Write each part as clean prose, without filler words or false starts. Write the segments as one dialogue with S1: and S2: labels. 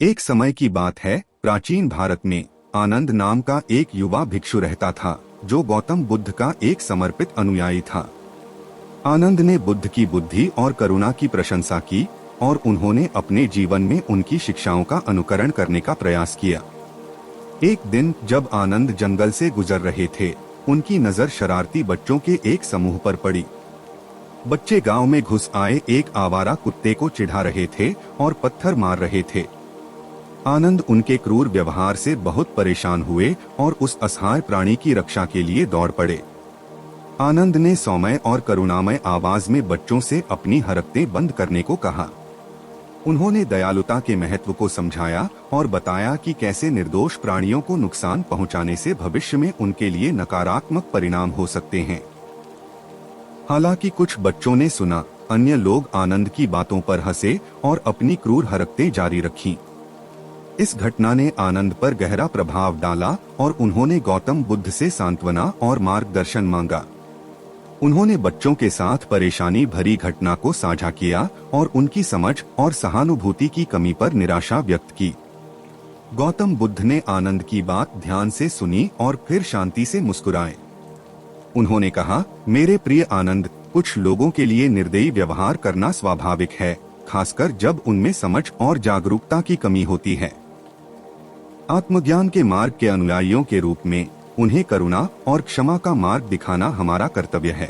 S1: एक समय की बात है, प्राचीन भारत में आनंद नाम का एक युवा भिक्षु रहता था, जो गौतम बुद्ध का एक समर्पित अनुयायी था। आनंद ने बुद्ध की बुद्धि और करुणा की प्रशंसा की और उन्होंने अपने जीवन में उनकी शिक्षाओं का अनुकरण करने का प्रयास किया। एक दिन जब आनंद जंगल से गुजर रहे थे, उनकी नजर शरारती बच्चों के एक समूह पर पड़ी। बच्चे गांव में घुस आए एक आवारा कुत्ते को चिढ़ा रहे थे और पत्थर मार रहे थे। आनंद उनके क्रूर व्यवहार से बहुत परेशान हुए और उस असहाय प्राणी की रक्षा के लिए दौड़ पड़े। आनंद ने सौम्य और करुणामय आवाज में बच्चों से अपनी हरकतें बंद करने को कहा। उन्होंने दयालुता के महत्व को समझाया और बताया कि कैसे निर्दोष प्राणियों को नुकसान पहुंचाने से भविष्य में उनके लिए नकारात्मक परिणाम हो सकते हैं। हालांकि कुछ बच्चों ने सुना, अन्य लोग आनंद की बातों पर हंसे और अपनी क्रूर हरकतें जारी रखीं। इस घटना ने आनंद पर गहरा प्रभाव डाला और उन्होंने गौतम बुद्ध से सांत्वना और मार्गदर्शन मांगा। उन्होंने बच्चों के साथ परेशानी भरी घटना को साझा किया और उनकी समझ और सहानुभूति की कमी पर निराशा व्यक्त की। गौतम बुद्ध ने आनंद की बात ध्यान से सुनी और फिर शांति से मुस्कुराए। उन्होंने कहा, मेरे प्रिय आनंद, कुछ लोगों के लिए निर्दयी व्यवहार करना स्वाभाविक है, खासकर जब उनमें समझ और जागरूकता की कमी होती है। आत्मज्ञान के मार्ग के अनुयायियों के रूप में उन्हें करुणा और क्षमा का मार्ग दिखाना हमारा कर्तव्य है।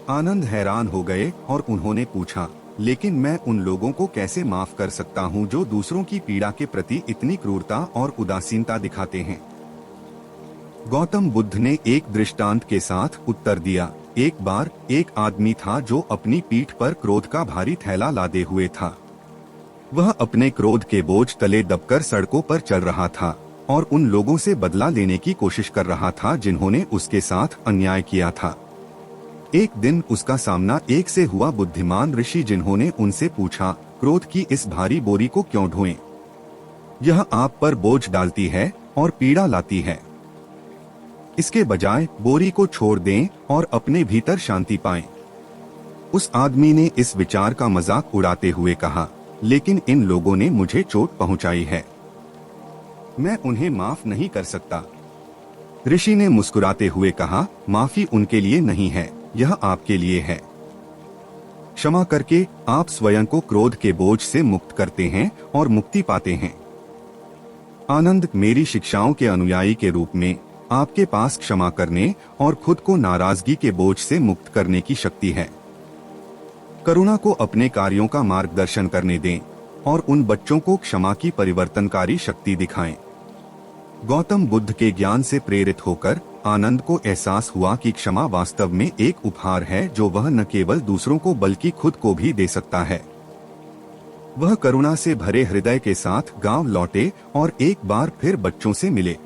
S1: आनंद हैरान हो गए और उन्होंने पूछा, लेकिन मैं उन लोगों को कैसे माफ कर सकता हूं जो दूसरों की पीड़ा के प्रति इतनी क्रूरता और उदासीनता दिखाते हैं। गौतम बुद्ध ने एक दृष्टांत के साथ उत्तर दिया, एक बार एक आदमी था जो अपनी पीठ पर क्रोध का भारी थैला लादे हुए था। वह अपने क्रोध के बोझ तले दबकर सड़कों पर चल रहा था और उन लोगों से बदला लेने की कोशिश कर रहा था जिन्होंने उसके साथ अन्याय किया था। एक दिन उसका सामना एक से हुआ बुद्धिमान ऋषि, जिन्होंने उनसे पूछा, क्रोध की इस भारी बोरी को क्यों ढोएं? यह आप पर बोझ डालती है और पीड़ा लाती है। इसके बजाय बोरी को छोड़ दें और अपने भीतर शांति पाएं। उस आदमी ने इस विचार का मजाक उड़ाते हुए कहा, लेकिन इन लोगों ने मुझे चोट पहुंचाई है, मैं उन्हें माफ नहीं कर सकता। ऋषि ने मुस्कुराते हुए कहा, माफी उनके लिए नहीं है, यह आपके लिए है। क्षमा करके आप स्वयं को क्रोध के बोझ से मुक्त करते हैं और मुक्ति पाते हैं। आनंद, मेरी शिक्षाओं के अनुयायी के रूप में आपके पास क्षमा करने और खुद को नाराजगी के बोझ से मुक्त करने की शक्ति है। करुणा को अपने कार्यों का मार्गदर्शन करने दें और उन बच्चों को क्षमा की परिवर्तनकारी शक्ति दिखाएं। गौतम बुद्ध के ज्ञान से प्रेरित होकर आनंद को एहसास हुआ कि क्षमा वास्तव में एक उपहार है जो वह न केवल दूसरों को बल्कि खुद को भी दे सकता है। वह करुणा से भरे हृदय के साथ गांव लौटे और एक बार फिर बच्चों से मिले।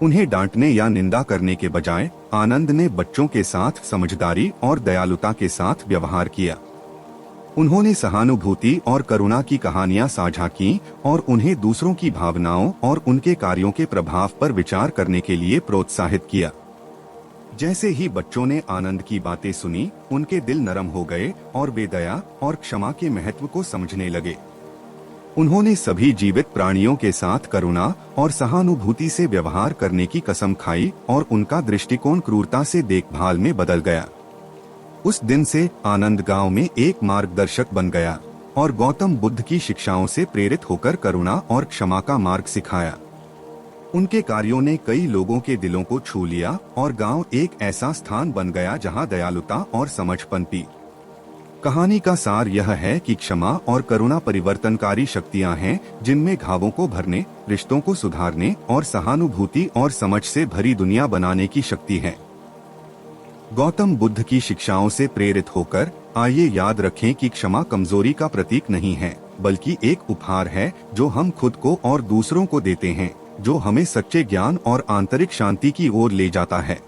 S1: उन्हें डांटने या निंदा करने के बजाय आनंद ने बच्चों के साथ समझदारी और दयालुता के साथ व्यवहार किया। उन्होंने सहानुभूति और करुणा की कहानियां साझा की और उन्हें दूसरों की भावनाओं और उनके कार्यों के प्रभाव पर विचार करने के लिए प्रोत्साहित किया। जैसे ही बच्चों ने आनंद की बातें सुनी, उनके दिल नरम हो गए और वे दया और क्षमा के महत्व को समझने लगे। उन्होंने सभी जीवित प्राणियों के साथ करुणा और सहानुभूति से व्यवहार करने की कसम खाई और उनका दृष्टिकोण क्रूरता से देखभाल में बदल गया। उस दिन से आनंद गांव में एक मार्गदर्शक बन गया और गौतम बुद्ध की शिक्षाओं से प्रेरित होकर करुणा और क्षमा का मार्ग सिखाया। उनके कार्यों ने कई लोगों के दिलों को छू लिया और गांव एक ऐसा स्थान बन गया जहां दयालुता और समझ पनपी। कहानी का सार यह है कि क्षमा और करुणा परिवर्तनकारी शक्तियां हैं, जिनमें घावों को भरने, रिश्तों को सुधारने और सहानुभूति और समझ से भरी दुनिया बनाने की शक्ति है। गौतम बुद्ध की शिक्षाओं से प्रेरित होकर आइए याद रखें कि क्षमा कमजोरी का प्रतीक नहीं है, बल्कि एक उपहार है जो हम खुद को और दूसरों को देते हैं, जो हमें सच्चे ज्ञान और आंतरिक शांति की ओर ले जाता है।